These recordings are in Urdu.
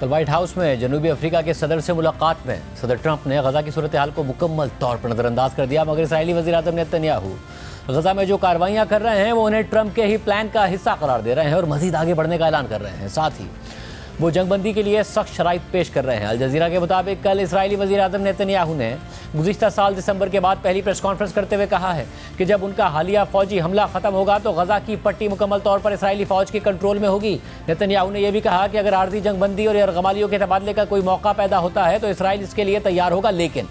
کل وائٹ ہاؤس میں جنوبی افریقہ کے صدر سے ملاقات میں صدر ٹرمپ نے غزہ کی صورتحال کو مکمل طور پر نظر انداز کر دیا، مگر اسرائیلی وزیر اعظم نیتن یاہو غزہ میں جو کارروائیاں کر رہے ہیں وہ انہیں ٹرمپ کے ہی پلان کا حصہ قرار دے رہے ہیں اور مزید آگے بڑھنے کا اعلان کر رہے ہیں۔ ساتھ ہی وہ جنگ بندی کے لیے سخت شرائط پیش کر رہے ہیں۔ الجزیرہ کے مطابق کل اسرائیلی وزیر اعظم نیتن یاہو نے گزشتہ سال دسمبر کے بعد پہلی پریس کانفرنس کرتے ہوئے کہا ہے کہ جب ان کا حالیہ فوجی حملہ ختم ہوگا تو غزہ کی پٹی مکمل طور پر اسرائیلی فوج کے کنٹرول میں ہوگی۔ نیتن یاہو نے یہ بھی کہا کہ اگر عارضی جنگ بندی اور یرغمالیوں کے تبادلے کا کوئی موقع پیدا ہوتا ہے تو اسرائیل اس کے لیے تیار ہوگا، لیکن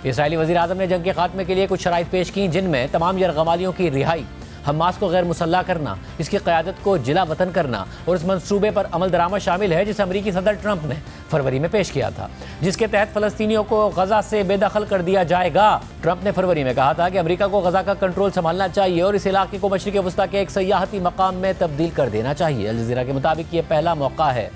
اسرائیلی وزیر اعظم نے جنگ کے خاتمے کے لیے کچھ شرائط پیش کی، جن میں تمام یرغمالیوں کی رہائی، حماس کو غیر مسلح کرنا، اس کی قیادت کو جلا وطن کرنا اور اس منصوبے پر عمل درآمد شامل ہے جسے امریکی صدر ٹرمپ نے فروری میں پیش کیا تھا، جس کے تحت فلسطینیوں کو غزہ سے بے دخل کر دیا جائے گا۔ ٹرمپ نے فروری میں کہا تھا کہ امریکہ کو غزہ کا کنٹرول سنبھالنا چاہیے اور اس علاقے کو مشرق وسطیٰ کے ایک سیاحتی مقام میں تبدیل کر دینا چاہیے۔ الجزیرہ کے مطابق یہ پہلا موقع ہے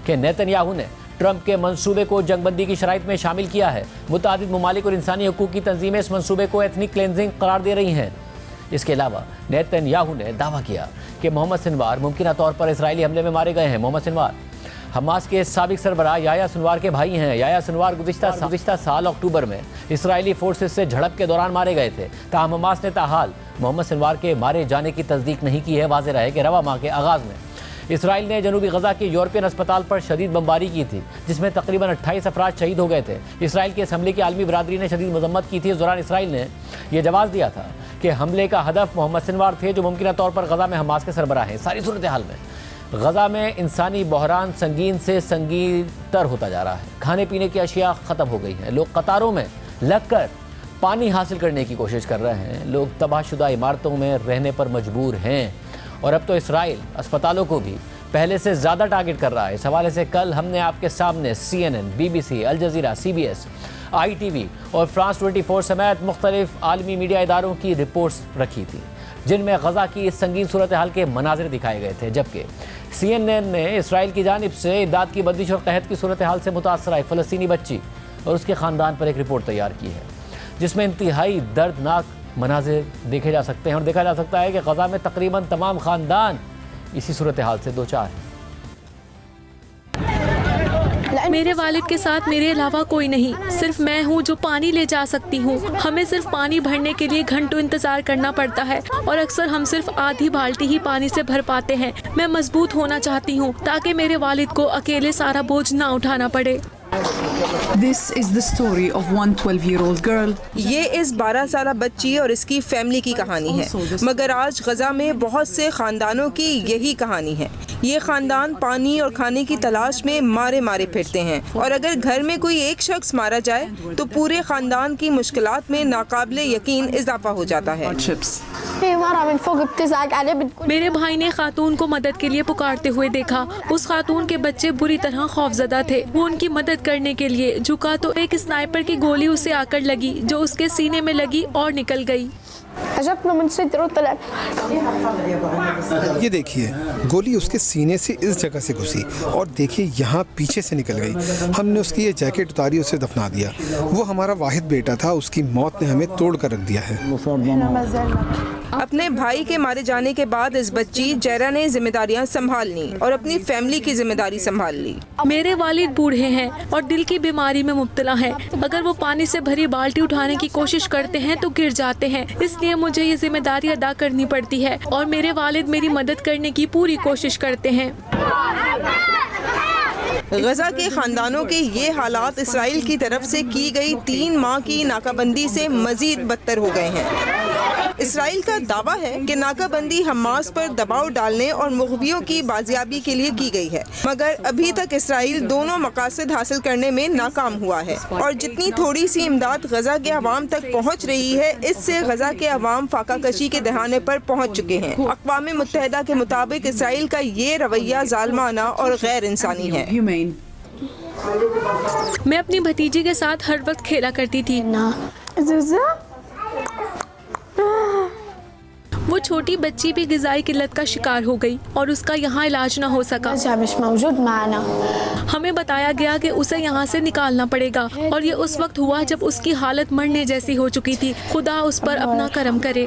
کہ نیتن یاہو نے ٹرمپ کے منصوبے کو جنگ بندی کی شرائط میں شامل کیا ہے۔ متعدد ممالک اور انسانی حقوق کی تنظیمیں اس منصوبے کو ایتھنک کلینزنگ قرار دے رہی ہیں۔ اس کے علاوہ نیتن یاہو نے دعویٰ کیا کہ محمد سنوار ممکنہ طور پر اسرائیلی حملے میں مارے گئے ہیں۔ محمد سنوار حماس کے سابق سربراہ یحییٰ سنوار کے بھائی ہیں۔ یحییٰ سنوار گزشتہ سال اکتوبر میں اسرائیلی فورسز سے جھڑپ کے دوران مارے گئے تھے، تاہم حماس نے تاحال محمد سنوار کے مارے جانے کی تصدیق نہیں کی ہے۔ واضح رہے کہ رواں ماہ کے آغاز میں اسرائیل نے جنوبی غزہ کے یورپین اسپتال پر شدید بمباری کی تھی، جس میں تقریباً 28 افراد شہید ہو گئے تھے۔ اسرائیل کے اس حملے کی عالمی برادری نے شدید مذمت کی تھی۔ اس دوران اسرائیل نے یہ جواز دیا تھا کہ حملے کا ہدف محمد سنوار تھے، جو ممکنہ طور پر غزہ میں حماس کے سربراہ ہیں۔ ساری صورتحال میں غزہ میں انسانی بحران سنگین سے سنگین تر ہوتا جا رہا ہے۔ کھانے پینے کی اشیاء ختم ہو گئی ہیں، لوگ قطاروں میں لگ کر پانی حاصل کرنے کی کوشش کر رہے ہیں، لوگ تباہ شدہ عمارتوں میں رہنے پر مجبور ہیں، اور اب تو اسرائیل اسپتالوں کو بھی پہلے سے زیادہ ٹارگٹ کر رہا ہے۔ اس حوالے سے کل ہم نے آپ کے سامنے CNN، BBC، Al Jazeera, CBS، ITV اور فرانس 24 سمیت مختلف عالمی میڈیا اداروں کی رپورٹس رکھی تھی، جن میں غزہ کی اس سنگین صورتحال کے مناظر دکھائے گئے تھے، جبکہ CNN نے اسرائیل کی جانب سے امداد کی بندش اور قحط کی صورتحال سے متاثرہ ایک فلسطینی بچی اور اس کے خاندان پر ایک رپورٹ تیار کی ہے، جس میں انتہائی دردناک مناظر دیکھے جا سکتے ہیں، اور دیکھا جا سکتا ہے کہ غزہ میں تقریباً تمام خاندان اسی صورتحال سے دوچار ہیں۔ میرے والد کے ساتھ میرے علاوہ کوئی نہیں، صرف میں ہوں جو پانی لے جا سکتی ہوں۔ ہمیں صرف پانی بھرنے کے لیے گھنٹوں انتظار کرنا پڑتا ہے، اور اکثر ہم صرف آدھی بالٹی ہی پانی سے بھر پاتے ہیں۔ میں مضبوط ہونا چاہتی ہوں تاکہ میرے والد کو اکیلے سارا بوجھ نہ اٹھانا پڑے۔ This is the story of one 12-year-old girl. یہ اس 12 سالہ بچی اور اس کی فیملی کی کہانی ہے، مگر آج غزہ میں بہت سے خاندانوں کی یہی کہانی ہے۔ یہ خاندان پانی اور کھانے کی تلاش میں مارے پھرتے ہیں، اور اگر گھر میں کوئی ایک شخص مارا جائے تو پورے خاندان کی مشکلات میں ناقابل یقین اضافہ ہو جاتا ہے۔ میرے بھائی نے خاتون کو مدد کے لیے پکارتے ہوئے دیکھا۔ اس خاتون کے بچے بری طرح خوفزدہ تھے۔ وہ ان کی مدد کرنے کے لیے جھکا تو ایک سنائپر کی گولی اسے آ کر لگی، جو اس کے سینے میں لگی اور نکل گئی۔ یہ دیکھیے، گولی اس کے سینے سے اس جگہ سے گھسی، اور دیکھیے یہاں پیچھے سے نکل گئی۔ ہم نے اس کی یہ جیکٹ اتاری، اسے دفنا دیا۔ وہ ہمارا واحد بیٹا تھا، اس کی موت نے ہمیں توڑ کر رکھ دیا ہے۔ اپنے بھائی کے مارے جانے کے بعد اس بچی جیرا نے ذمہ داریاں سنبھال لیں اور اپنی فیملی کی ذمہ داری سنبھال لی۔ میرے والد بوڑھے ہیں اور دل کی بیماری میں مبتلا ہیں۔ اگر وہ پانی سے بھری بالٹی اٹھانے کی کوشش کرتے ہیں تو گر جاتے ہیں، اس لیے مجھے یہ ذمہ داری ادا کرنی پڑتی ہے، اور میرے والد میری مدد کرنے کی پوری کوشش کرتے ہیں۔ غزہ کے خاندانوں کے یہ حالات اسرائیل کی طرف سے کی گئی 3 ماہ کی ناکہ بندی سے مزید بدتر ہو گئے ہیں۔ اسرائیل کا دعویٰ ہے کہ ناکہ بندی حماس پر دباؤ ڈالنے اور مغویوں کی بازیابی کے لیے کی گئی ہے، مگر ابھی تک اسرائیل دونوں مقاصد حاصل کرنے میں ناکام ہوا ہے، اور جتنی تھوڑی سی امداد غزہ کے عوام تک پہنچ رہی ہے، اس سے غزہ کے عوام فاقہ کشی کے دہانے پر پہنچ چکے ہیں۔ اقوام متحدہ کے مطابق اسرائیل کا یہ رویہ ظالمانہ اور غیر انسانی ہے۔ میں اپنی بھتیجی کے ساتھ ہر وقت کھیلا کرتی تھی۔ وہ چھوٹی بچی بھی غذائی قلت کا شکار ہو گئی اور اس کا یہاں علاج نہ ہو سکا۔ ہمیں بتایا گیا کہ اسے یہاں سے نکالنا پڑے گا، اور یہ اس وقت ہوا جب اس کی حالت مرنے جیسی ہو چکی تھی۔ خدا اس پر اپنا کرم کرے۔